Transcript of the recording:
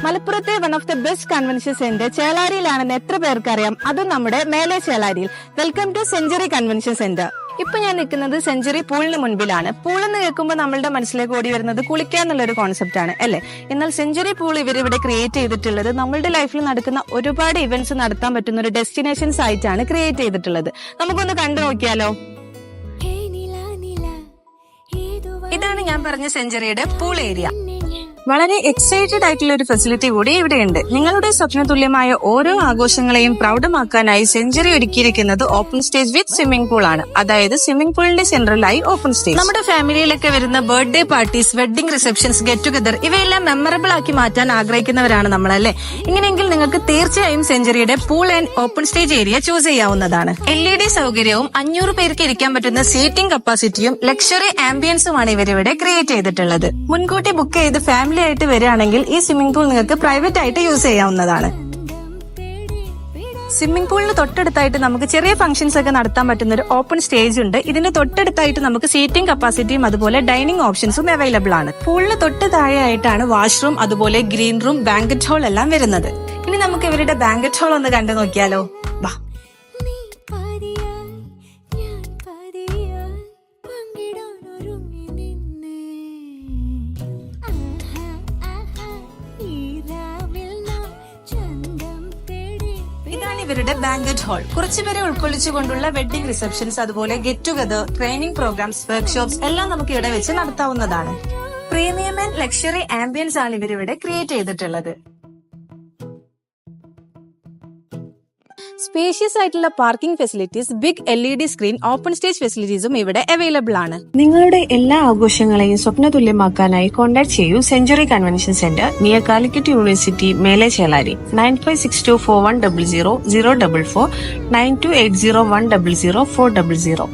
മലപ്പുറത്തെ one of the best convention centre ചേളാരിയിലാണെന്ന് എത്ര പേർക്കറിയാം? അതും നമ്മുടെ മേലെ ചേളാരിയിൽ. Welcome to Century convention centre. ഇപ്പൊ ഞാൻ നിൽക്കുന്നത് സെഞ്ചുറി പൂളിന് മുൻപിലാണ്. പൂൾ എന്ന് കേൾക്കുമ്പോൾ നമ്മളുടെ മനസ്സിലേക്ക് ഓടി വരുന്നത് കുളിക്കുക എന്നുള്ളൊരു കോൺസെപ്റ്റ് ആണ് അല്ലെ? എന്നാൽ സെഞ്ചുറി പൂൾ ഇവരിവിടെ ക്രിയേറ്റ് ചെയ്തിട്ടുള്ളത് നമ്മളുടെ ലൈഫിൽ നടക്കുന്ന ഒരുപാട് ഇവന്റ്സ് നടത്താൻ പറ്റുന്ന ഒരു ഡെസ്റ്റിനേഷൻ സൈറ്റ് ആണ് ക്രിയേറ്റ് ചെയ്തിട്ടുള്ളത്. നമുക്കൊന്ന് കണ്ടു നോക്കിയാലോ? ഇതാണ് ഞാൻ പറഞ്ഞ സെഞ്ചുറിയുടെ പൂൾ ഏരിയ. വളരെ എക്സൈറ്റഡ് ആയിട്ടുള്ള ഒരു ഫെസിലിറ്റി കൂടി ഇവിടെയുണ്ട്. നിങ്ങളുടെ സ്വപ്നതുല്യമായ ഓരോ ആഘോഷങ്ങളെയും പ്രൗഢമാക്കാനായി സെഞ്ചുറി ഒരുക്കിയിരിക്കുന്നത് open stage with swimming pool ആണ്. അതായത് സ്വിമ്മിംഗ് പൂളിന്റെ സെൻട്രലായി ഓപ്പൺ സ്റ്റേജ്. നമ്മുടെ ഫാമിലിയിലൊക്കെ വരുന്ന birthday parties, wedding receptions, get together ഇവയെല്ലാം മെമ്മറബിൾ ആക്കി മാറ്റാൻ ആഗ്രഹിക്കുന്നവരാണ് നമ്മളല്ലേ? ഇങ്ങനെയെങ്കിൽ നിങ്ങൾക്ക് തീർച്ചയായും സെഞ്ചുറിയുടെ pool and open stage area choose ചെയ്യാവുന്നതാണ്. LED സൗകര്യവും 500 പേർക്ക് ഇരിക്കാൻ പറ്റുന്ന സീറ്റിംഗ് കപ്പാസിറ്റിയും ലക്ഷറി ആംബിയൻസുമാണ് ഇവരിവിടെ ക്രിയേറ്റ് ചെയ്തിട്ടുള്ളത്. മുൻകൂട്ടി ബുക്ക് ചെയ്ത് ഫാമിലി ആയിട്ട് വരികയാണെങ്കിൽ ഈ സ്വിമ്മിംഗ് പൂൾ നിങ്ങൾക്ക് പ്രൈവറ്റ് ആയിട്ട് യൂസ് ചെയ്യാവുന്നതാണ്. സ്വിമ്മിംഗ് പൂളിന് തൊട്ടടുത്തായിട്ട് നമുക്ക് ചെറിയ ഫംഗ്ഷൻസ് ഒക്കെ നടത്താൻ പറ്റുന്ന ഒരു ഓപ്പൺ സ്റ്റേജ് ഉണ്ട്. ഇതിന് തൊട്ടടുത്തായിട്ട് നമുക്ക് സീറ്റിംഗ് കപ്പാസിറ്റിയും അതുപോലെ ഡൈനിങ് ഓപ്ഷൻസും അവൈലബിൾ ആണ്. പൂളിന് തൊട്ട് താഴെയായിട്ടാണ് വാഷ്റൂം, അതുപോലെ ഗ്രീൻ റൂം, ബാങ്കറ്റ് ഹാൾ എല്ലാം വരുന്നത്. ഇനി നമുക്ക് ഇവരുടെ ബാങ്കറ്റ് ഹാൾ ഒന്ന് കണ്ടു നോക്കിയാലോ? വാ. ഇതാണ് ഇവരുടെ ബാങ്കറ്റ് ഹാൾ. കുറച്ചുപേരെ ഉൾക്കൊള്ളിച്ചുകൊണ്ടുള്ള വെഡിംഗ് റിസപ്ഷൻസ്, അതുപോലെ get together, training programmes, workshops എല്ലാം നമുക്ക് ഇവിടെ വെച്ച് നടത്താവുന്നതാണ്. പ്രീമിയം ആൻഡ് ലക്ഷറി ആംബിയൻസ് ആണ് ഇവരിവിടെ ക്രിയേറ്റ് ചെയ്തിട്ടുള്ളത്. സ്പേഷ്യസ് ആയിട്ടുള്ള parking facilities, big LED screen, open stage ഫെസിലിറ്റീസും ഇവിടെ അവൈലബിൾ ആണ്. നിങ്ങളുടെ എല്ലാ ആഘോഷങ്ങളെയും സ്വപ്നതുല്യമാക്കാനായി കോൺടാക്ട് ചെയ്യൂ century convention centre, near Calicut university, Mele Chelari. 95624100 044 9280100400.